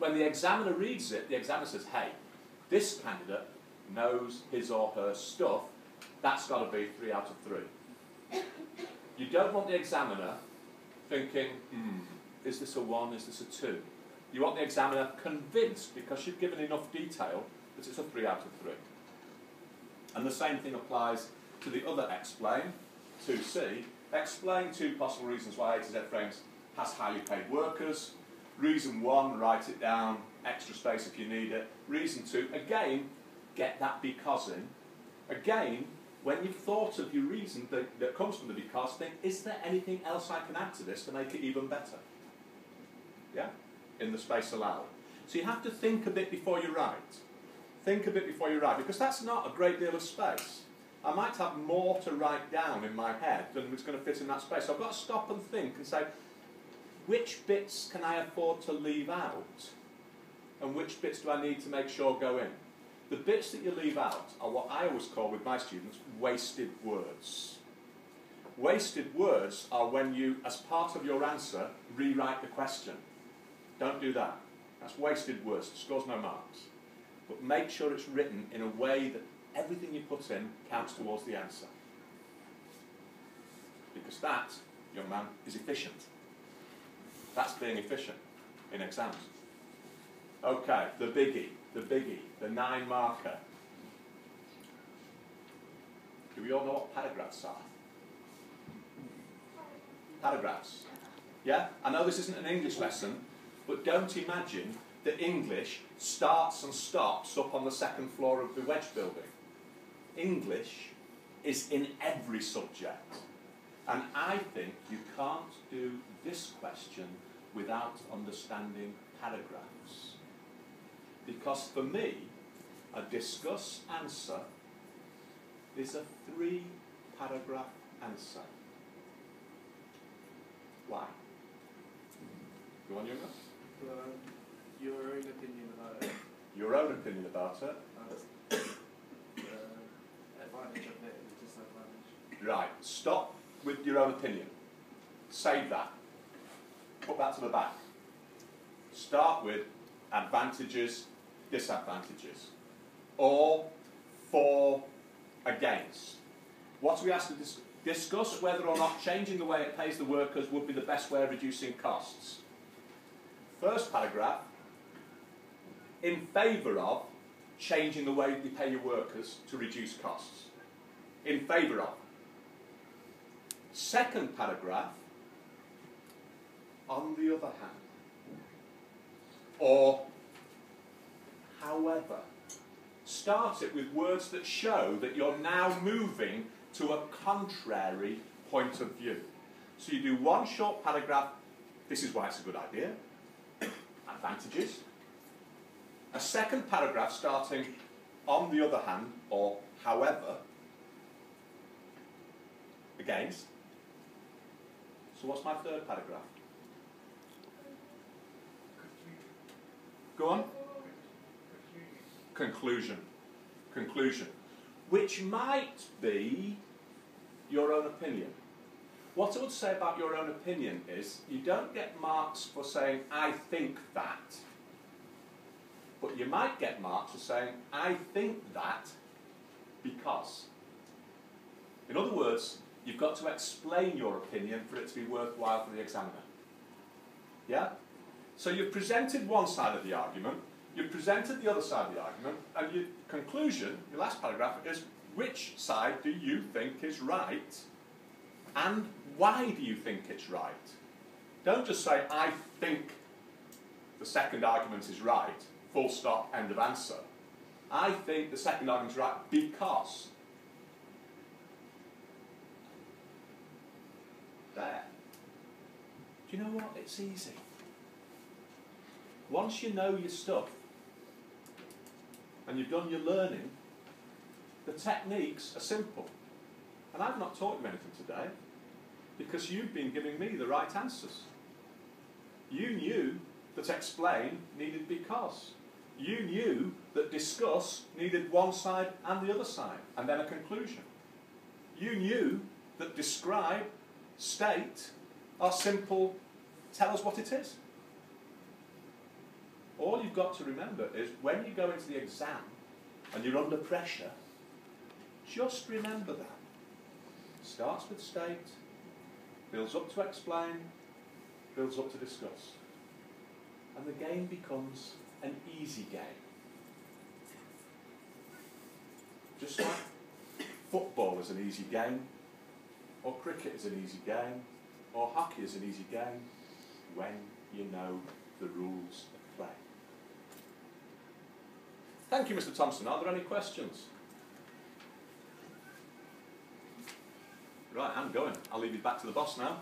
when the examiner reads it, the examiner says, hey, this candidate knows his or her stuff, that's got to be 3 out of 3. You don't want the examiner thinking, is this a 1, is this a 2? You want the examiner convinced, because you've given enough detail, that it's a 3 out of 3. And the same thing applies to the other explain, 2C. Explain 2 possible reasons why A to Z Frames has highly paid workers. Reason 1, write it down, extra space if you need it. Reason 2, again, get that because in. Again, when you've thought of your reason that comes from the because, think, is there anything else I can add to this to make it even better? Yeah? In the space allowed. So you have to think a bit before you write. Think a bit before you write, because that's not a great deal of space. I might have more to write down in my head than it's going to fit in that space. So I've got to stop and think and say, which bits can I afford to leave out? And which bits do I need to make sure go in? The bits that you leave out are what I always call with my students wasted words. Wasted words are when you, as part of your answer, rewrite the question. Don't do that. That's wasted words. It scores no marks. But make sure it's written in a way that everything you put in counts towards the answer. Because that, young man, is efficient. That's being efficient in exams. Okay, the biggie, the 9 marker. Do we all know what paragraphs are? Paragraphs. Yeah? I know this isn't an English lesson, but don't imagine that English starts and stops up on the 2nd floor of the Wedge building. English is in every subject. And I think you can't do this question without understanding paragraphs. Because for me, a discuss answer is a 3-paragraph answer. Why? Go on, Younger. Your own opinion about it. Your own opinion about it. Advantage of it and disadvantage. Right, stop with your own opinion. Save that. Put that to the back. Start with advantages, disadvantages. Or, for, against. What are we asked to discuss whether or not changing the way it pays the workers would be the best way of reducing costs. First paragraph, in favour of changing the way you pay your workers to reduce costs. In favour of. Second paragraph, on the other hand. Or, however. Start it with words that show that you're now moving to a contrary point of view. So you do one short paragraph, this is why it's a good idea. Advantages. A second paragraph starting on the other hand, or however, against. So what's my third paragraph? Go on. Conclusion. Conclusion. Which might be your own opinion. What I would say about your own opinion is you don't get marks for saying, I think that. But you might get marks for saying, I think that because. In other words, you've got to explain your opinion for it to be worthwhile for the examiner. Yeah? So you've presented one side of the argument, you've presented the other side of the argument, and your conclusion, your last paragraph, is which side do you think is right, and why do you think it's right? Don't just say, I think the second argument is right, full stop, end of answer. I think the second argument is right because. There. Do you know what? It's easy. Once you know your stuff, and you've done your learning, the techniques are simple. And I've not taught you anything today, because you've been giving me the right answers. You knew that explain needed because. You knew that discuss needed one side and the other side, and then a conclusion. You knew that describe, state are simple, tell us what it is. All you've got to remember is when you go into the exam and you're under pressure, just remember that. Starts with state, builds up to explain, builds up to discuss. And the game becomes an easy game. Just like football is an easy game, or cricket is an easy game, or hockey is an easy game, when you know the rules of play. Thank you, Mr. Thompson. Are there any questions? Right, I'm going. I'll leave you back to the boss now.